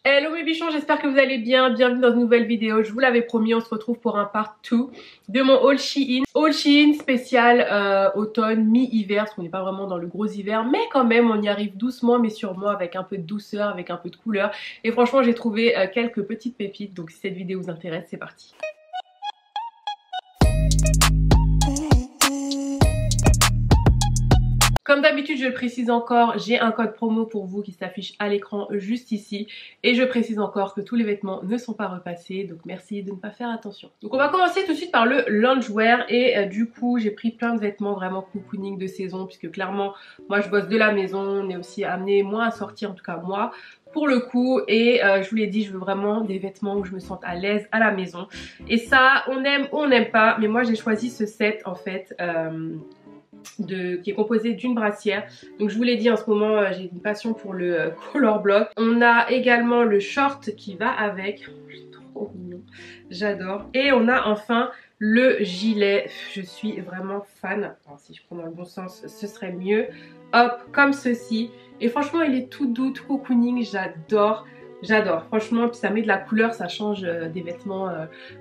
Hello mes bichons, j'espère que vous allez bien, bienvenue dans une nouvelle vidéo. Je vous l'avais promis, on se retrouve pour un part 2 de mon haul Shein. Haul Shein spécial automne, mi-hiver, parce qu'on n'est pas vraiment dans le gros hiver, mais quand même on y arrive doucement mais sûrement avec un peu de douceur, avec un peu de couleur. Et franchement j'ai trouvé quelques petites pépites, donc si cette vidéo vous intéresse, c'est parti. Comme d'habitude, je le précise encore, j'ai un code promo pour vous qui s'affiche à l'écran juste ici. Et je précise encore que tous les vêtements ne sont pas repassés, donc merci de ne pas faire attention. Donc on va commencer tout de suite par le loungewear et du coup j'ai pris plein de vêtements vraiment cocooning de saison puisque clairement moi je bosse de la maison, on est aussi amené moi à sortir, en tout cas moi pour le coup, et je vous l'ai dit, je veux vraiment des vêtements où je me sente à l'aise à la maison. Et ça, on aime ou on n'aime pas, mais moi j'ai choisi ce set en fait. Qui est composé d'une brassière. Donc je vous l'ai dit, en ce moment j'ai une passion pour le color block. On a également le short qui va avec. C'est trop mignon, j'adore. Et on a enfin le gilet. Je suis vraiment fan. Alors, si je prends dans le bon sens, ce serait mieux. Hop, comme ceci. Et franchement il est tout doux, tout cocooning, j'adore. J'adore, franchement, puis ça met de la couleur, ça change des vêtements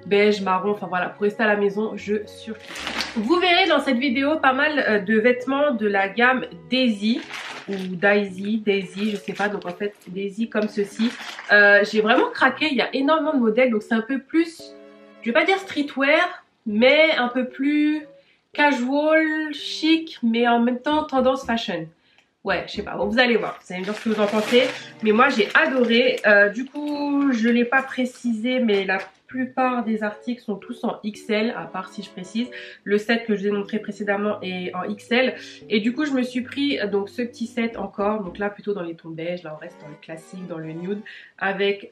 beige, marron, enfin voilà, pour rester à la maison, je surkiffe. Vous verrez dans cette vidéo pas mal de vêtements de la gamme Daisy ou Daisy, je sais pas, donc en fait Daisy comme ceci. J'ai vraiment craqué, il y a énormément de modèles, donc c'est un peu plus, je vais pas dire streetwear, mais un peu plus casual, chic, mais en même temps tendance fashion. Ouais, je sais pas, bon, vous allez voir, vous allez me dire ce que vous en pensez. Mais moi j'ai adoré, du coup je l'ai pas précisé, mais la plupart des articles sont tous en XL, à part si je précise. Le set que je vous ai montré précédemment est en XL. Et du coup je me suis pris donc ce petit set encore, donc là plutôt dans les tons beige, là on reste dans le classique, dans le nude, avec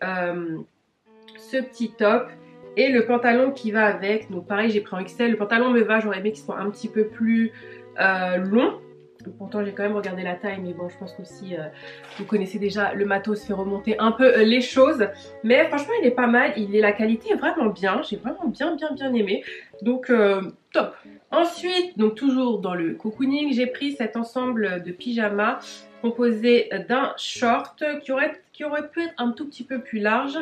ce petit top. Et le pantalon qui va avec, donc pareil j'ai pris en XL, le pantalon me va, j'aurais aimé qu'il soit un petit peu plus long. Pourtant j'ai quand même regardé la taille, mais bon je pense qu'aussi vous connaissez déjà le matos fait remonter un peu les choses. Mais franchement il est pas mal, la qualité est vraiment bien, j'ai vraiment bien aimé. Donc top. Ensuite, donc toujours dans le cocooning, j'ai pris cet ensemble de pyjama composé d'un short qui aurait pu être un tout petit peu plus large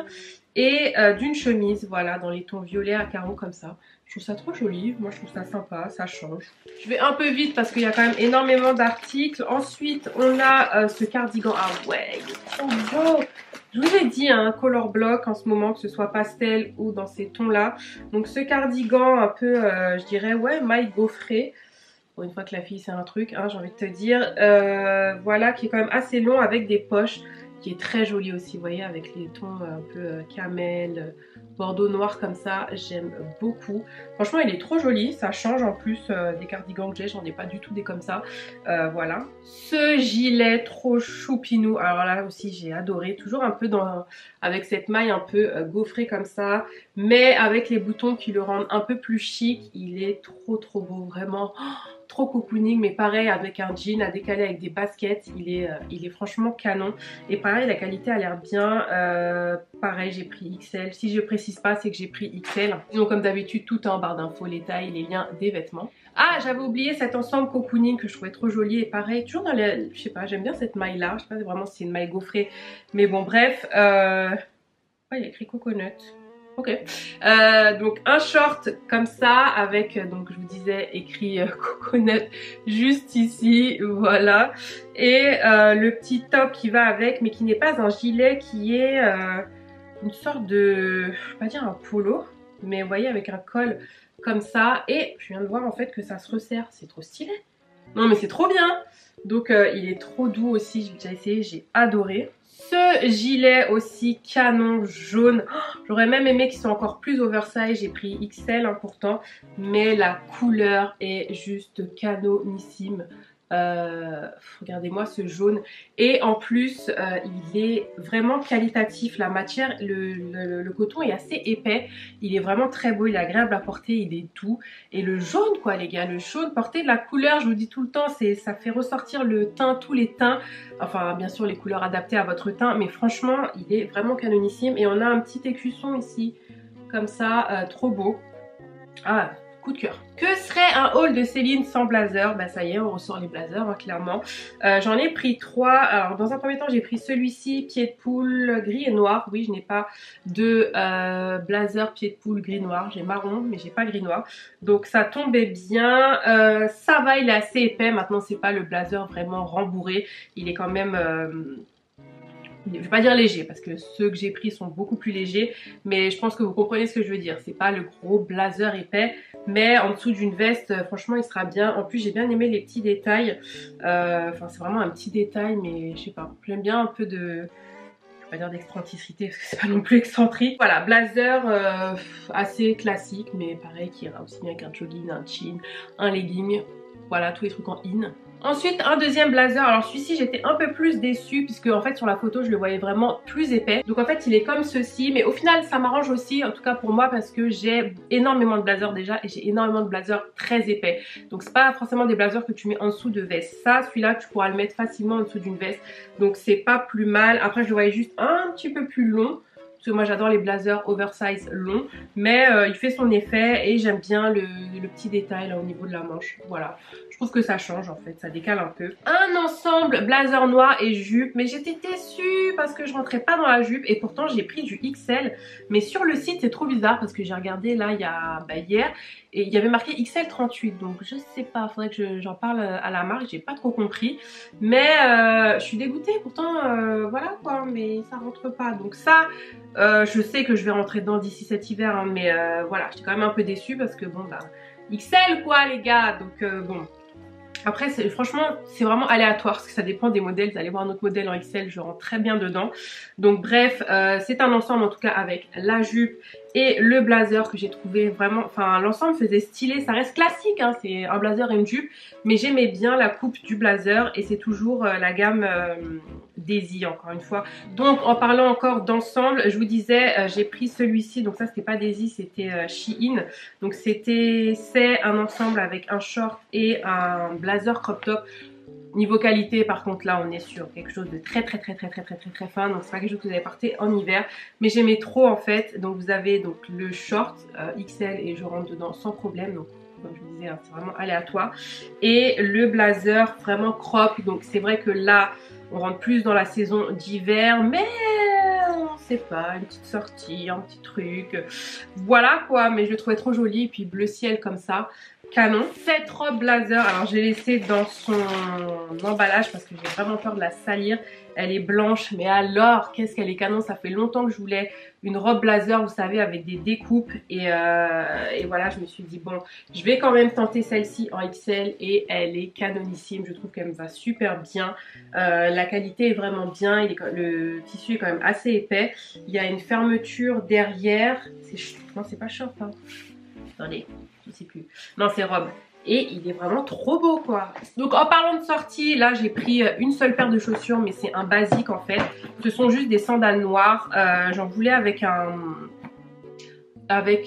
et d'une chemise, voilà, dans les tons violets à carreaux comme ça. Je trouve ça trop joli, moi je trouve ça sympa, ça change. Je vais un peu vite parce qu'il y a quand même énormément d'articles. Ensuite, on a ce cardigan. Ah ouais, il est trop beau. Je vous ai dit, un color block en ce moment, que ce soit pastel ou dans ces tons-là. Donc ce cardigan un peu, je dirais, ouais, maille gaufrée. Bon, une fois que la fille c'est un truc, hein, j'ai envie de te dire. Voilà, qui est quand même assez long avec des poches, qui est très joli aussi, vous voyez, avec les tons un peu camel, bordeaux noir comme ça, j'aime beaucoup. Franchement il est trop joli, ça change en plus des cardigans que j'ai, j'en ai pas du tout des comme ça. Voilà. Ce gilet trop choupinou, alors là aussi j'ai adoré, toujours un peu avec cette maille un peu gaufrée comme ça, mais avec les boutons qui le rendent un peu plus chic. Il est trop beau, vraiment. Oh, trop cocooning, mais pareil avec un jean à décaler avec des baskets, il est franchement canon. Et pareil, la qualité a l'air bien. Pareil, j'ai pris XL. Si je précise pas, c'est que j'ai pris XL. Sinon, comme d'habitude, tout en barre d'infos, les tailles, les liens des vêtements. Ah, j'avais oublié cet ensemble cocooning que je trouvais trop joli. Et pareil, toujours dans les... Je sais pas, j'aime bien cette maille là. Je sais pas vraiment si c'est une maille gaufrée. Mais bon, bref. Ouais, il y a écrit coconut. Ok. Donc un short comme ça avec, donc je vous disais, écrit coconut juste ici, voilà. Et le petit top qui va avec, mais qui n'est pas un gilet, qui est une sorte de, je vais pas dire un polo, mais vous voyez avec un col comme ça. Et je viens de voir en fait que ça se resserre, c'est trop stylé. Non mais c'est trop bien. Donc il est trop doux aussi, j'ai déjà essayé, j'ai adoré. Ce gilet aussi canon jaune, oh, j'aurais même aimé qu'il soit encore plus oversize, j'ai pris XL hein, pourtant, mais la couleur est juste canonissime. Regardez-moi ce jaune, et en plus il est vraiment qualitatif, la matière, le coton est assez épais, il est vraiment très beau, il est agréable à porter, il est doux. Et le jaune quoi les gars, le jaune, portez de la couleur, je vous dis tout le temps, ça fait ressortir le teint, tous les teints, enfin bien sûr les couleurs adaptées à votre teint, mais franchement il est vraiment canonissime. Et on a un petit écusson ici comme ça, trop beau. Ah, coup de cœur. Que serait un haul de Céline sans blazer? Bah ça y est, on ressort les blazers hein, clairement. J'en ai pris 3. Alors dans un premier temps j'ai pris celui-ci, pied de poule gris et noir. Oui, je n'ai pas de blazer pied de poule gris noir. J'ai marron mais j'ai pas gris noir. Donc ça tombait bien. Ça va, il est assez épais. Maintenant c'est pas le blazer vraiment rembourré. Il est quand même... je vais pas dire léger parce que ceux que j'ai pris sont beaucoup plus légers, mais je pense que vous comprenez ce que je veux dire. C'est pas le gros blazer épais, mais en dessous d'une veste, franchement il sera bien. En plus j'ai bien aimé les petits détails. Enfin c'est vraiment un petit détail, mais je sais pas. J'aime bien un peu de... je vais pas dire d'excentricité parce que c'est pas non plus excentrique. Voilà, blazer assez classique, mais pareil qui ira aussi bien qu'un jogging, un jean, un legging. Voilà, tous les trucs en in. Ensuite, un deuxième blazer. Alors celui-ci, j'étais un peu plus déçue puisque en fait sur la photo, je le voyais vraiment plus épais. Donc en fait, il est comme ceci. Mais au final, ça m'arrange aussi, en tout cas pour moi, parce que j'ai énormément de blazers déjà et j'ai énormément de blazers très épais. Donc c'est pas forcément des blazers que tu mets en dessous de veste. Ça, celui-là, tu pourras le mettre facilement en dessous d'une veste. Donc c'est pas plus mal. Après, je le voyais juste un petit peu plus long. Parce que moi j'adore les blazers oversize longs, mais il fait son effet et j'aime bien le petit détail là au niveau de la manche. Voilà, je trouve que ça change en fait, ça décale un peu. Un ensemble blazer noir et jupe, mais j'étais déçue parce que je rentrais pas dans la jupe et pourtant j'ai pris du XL. Mais sur le site c'est trop bizarre parce que j'ai regardé là il y a hier et il y avait marqué XL 38, donc je sais pas, faudrait que j'en parle à la marque, j'ai pas trop compris. Mais je suis dégoûtée, pourtant voilà quoi, mais ça rentre pas. Donc ça... je sais que je vais rentrer dedans d'ici cet hiver, hein, mais voilà, j'étais quand même un peu déçue parce que bon bah XL quoi les gars, donc bon. Après franchement c'est vraiment aléatoire parce que ça dépend des modèles, vous allez voir un autre modèle en XL, je rentre très bien dedans. Donc bref, c'est un ensemble en tout cas avec la jupe et le blazer que j'ai trouvé vraiment, enfin l'ensemble faisait stylé, ça reste classique hein, c'est un blazer et une jupe, mais j'aimais bien la coupe du blazer et c'est toujours la gamme Daisy encore une fois. Donc en parlant encore d'ensemble, je vous disais j'ai pris celui-ci, donc ça c'était pas Daisy, c'était Shein. Donc c'est un ensemble avec un short et un blazer crop top. Niveau qualité par contre là on est sur quelque chose de très fin, donc c'est pas quelque chose que vous allez porter en hiver, mais j'aimais trop en fait. Donc vous avez donc le short XL et je rentre dedans sans problème, donc comme je vous disais hein, c'est vraiment aléatoire, et le blazer vraiment crop. Donc c'est vrai que là on rentre plus dans la saison d'hiver, mais on sait pas, une petite sortie, un petit truc, voilà quoi. Mais je le trouvais trop joli, et puis bleu ciel comme ça, canon. Cette robe blazer, alors je l'ai laissée dans son emballage parce que j'ai vraiment peur de la salir. Elle est blanche, mais alors qu'est-ce qu'elle est canon. Ça fait longtemps que je voulais une robe blazer, vous savez, avec des découpes, et voilà, je me suis dit bon, je vais quand même tenter celle-ci en XL et elle est canonissime. Je trouve qu'elle me va super bien, la qualité est vraiment bien, le tissu est quand même assez épais, il y a une fermeture derrière, non c'est pas short hein, attendez, je sais plus, non c'est robe. Et il est vraiment trop beau quoi. Donc en parlant de sortie, là j'ai pris une seule paire de chaussures, mais c'est un basique en fait. Ce sont juste des sandales noires. J'en voulais avec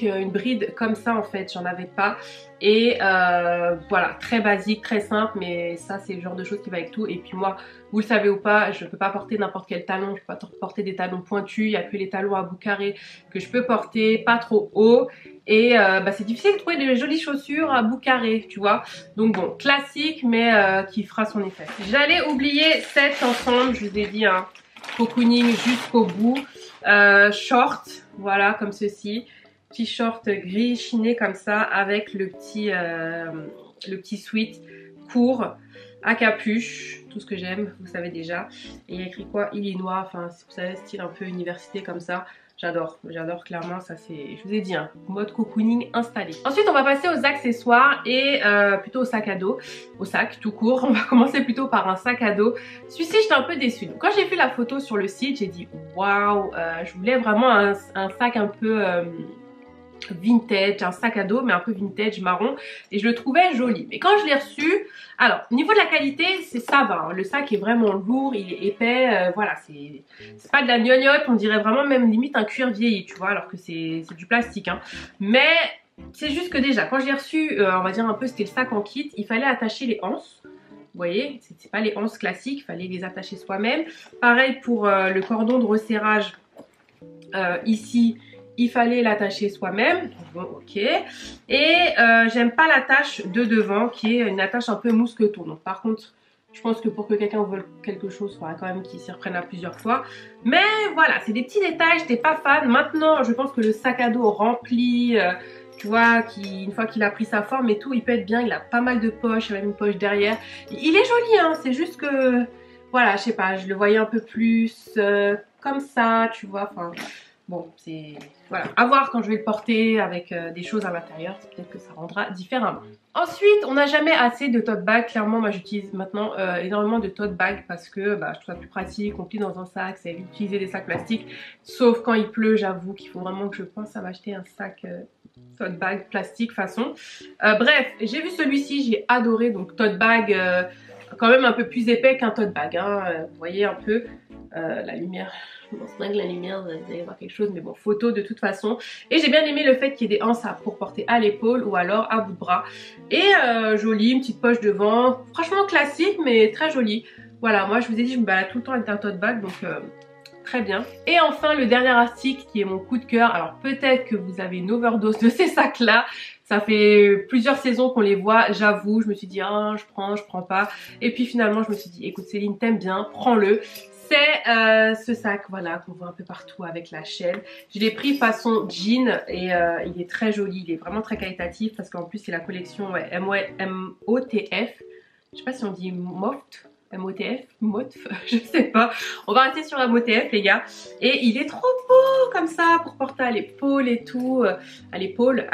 une bride comme ça en fait, j'en avais pas. Et voilà, très basique, très simple, mais ça c'est le genre de choses qui va avec tout. Et puis moi, vous le savez ou pas, je peux pas porter n'importe quel talon, je peux pas porter des talons pointus, il n'y a que les talons à bout carré que je peux porter, pas trop haut. Et bah, c'est difficile de trouver des jolies chaussures à bout carré, tu vois. Donc bon, classique, mais qui fera son effet. J'allais oublier cet ensemble, je vous ai dit, hein, cocooning jusqu'au bout. Short, voilà, comme ceci. Petit short gris chiné comme ça, avec le petit sweat court à capuche, tout ce que j'aime, vous savez déjà. Et il y a écrit quoi, Illinois, enfin vous savez, style un peu université comme ça. J'adore clairement, ça c'est, je vous ai dit, hein, mode cocooning installé. Ensuite on va passer aux accessoires et plutôt au sac à dos, au sac tout court. On va commencer plutôt par un sac à dos. Celui-ci j'étais un peu déçue. Donc, quand j'ai vu la photo sur le site, j'ai dit waouh, je voulais vraiment un sac un peu vintage, un sac à dos mais un peu vintage marron, et je le trouvais joli. Mais quand je l'ai reçu, alors niveau de la qualité ça va, hein. Le sac est vraiment lourd, il est épais, voilà, c'est pas de la gnognotte, on dirait vraiment même limite un cuir vieilli, tu vois, alors que c'est du plastique hein. Mais c'est juste que déjà quand je l'ai reçu, on va dire un peu, c'était le sac en kit, il fallait attacher les anses. Vous voyez, c'est pas les anses classiques, il fallait les attacher soi-même. Pareil pour le cordon de resserrage ici il fallait l'attacher soi-même. Bon, ok. Et j'aime pas l'attache de devant qui est une attache un peu mousqueton. Donc par contre, je pense que pour que quelqu'un veuille quelque chose, il faudra quand même qu'il s'y reprenne à plusieurs fois. Mais voilà, c'est des petits détails, j'étais pas fan. Maintenant, je pense que le sac à dos rempli, tu vois, une fois qu'il a pris sa forme et tout, il peut être bien. Il a pas mal de poches, il y a même une poche derrière. Il est joli, hein, c'est juste que, voilà, je sais pas, je le voyais un peu plus comme ça, tu vois, enfin... Bon, c'est... Voilà, à voir quand je vais le porter avec des choses à l'intérieur, peut-être que ça rendra différemment. Ensuite, on n'a jamais assez de tote bag. Clairement, moi j'utilise maintenant énormément de tote bag parce que je trouve ça plus pratique, on plie dans un sac, ça évite d'utiliser des sacs plastiques. Sauf quand il pleut, j'avoue qu'il faut vraiment que je pense à m'acheter un sac tote bag plastique façon. Bref, j'ai vu celui-ci, j'ai adoré, donc tote bag quand même un peu plus épais qu'un tote bag. Hein. Vous voyez un peu la lumière... Je pense bien que la lumière, vous allez voir quelque chose, mais bon, photo de toute façon. Et j'ai bien aimé le fait qu'il y ait des anses pour porter à l'épaule ou alors à bout de bras. Et joli, une petite poche devant. Franchement classique, mais très joli. Voilà, moi je vous ai dit, je me balade tout le temps avec un tote bag, donc très bien. Et enfin, le dernier article qui est mon coup de cœur. Alors peut-être que vous avez une overdose de ces sacs-là. Ça fait plusieurs saisons qu'on les voit, j'avoue. Je me suis dit, ah, je prends pas. Et puis finalement, je me suis dit, écoute Céline, t'aimes bien, prends-le. C'est ce sac, voilà, qu'on voit un peu partout avec la chaîne. Je l'ai pris façon jean et il est très joli, il est vraiment très qualitatif parce qu'en plus c'est la collection MOTF. Je sais pas si on dit Moft, MOTF, MOTF, je sais pas. On va rester sur MOTF les gars. Et il est trop beau comme ça pour porter à l'épaule et tout. À l'épaule,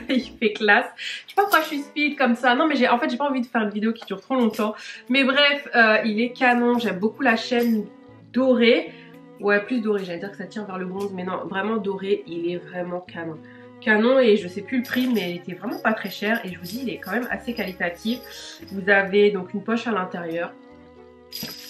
il fait classe. Je sais pas pourquoi je suis speed comme ça. Non mais en fait j'ai pas envie de faire une vidéo qui dure trop longtemps. Mais bref, il est canon. J'aime beaucoup la chaîne dorée. Ouais, plus dorée, j'allais dire que ça tire vers le bronze. Mais non, vraiment doré, il est vraiment canon. Canon et je sais plus le prix mais il était vraiment pas très cher et je vous dis il est quand même assez qualitatif. Vous avez donc une poche à l'intérieur.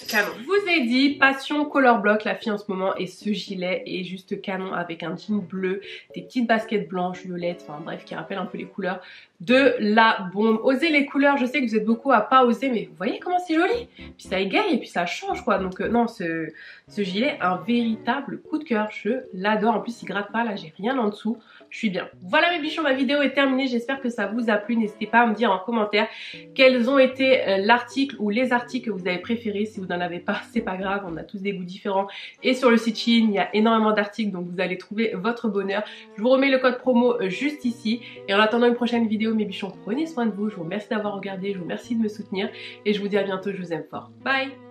Canon. Je vous ai dit passion color block la fille en ce moment et ce gilet est juste canon avec un jean bleu, des petites baskets blanches, violettes, enfin bref qui rappellent un peu les couleurs de la bombe. Osez les couleurs, je sais que vous êtes beaucoup à pas oser mais vous voyez comment c'est joli. Puis ça égaye et puis ça change quoi donc non ce gilet un véritable coup de cœur, je l'adore. En plus il gratte pas là, j'ai rien en dessous. Je suis bien. Voilà mes bichons, ma vidéo est terminée. J'espère que ça vous a plu. N'hésitez pas à me dire en commentaire quels ont été l'article ou les articles que vous avez préférés. Si vous n'en avez pas, c'est pas grave. On a tous des goûts différents. Et sur le site Shein, il y a énormément d'articles. Donc vous allez trouver votre bonheur. Je vous remets le code promo juste ici. Et en attendant une prochaine vidéo, mes bichons, prenez soin de vous. Je vous remercie d'avoir regardé. Je vous remercie de me soutenir. Et je vous dis à bientôt. Je vous aime fort. Bye!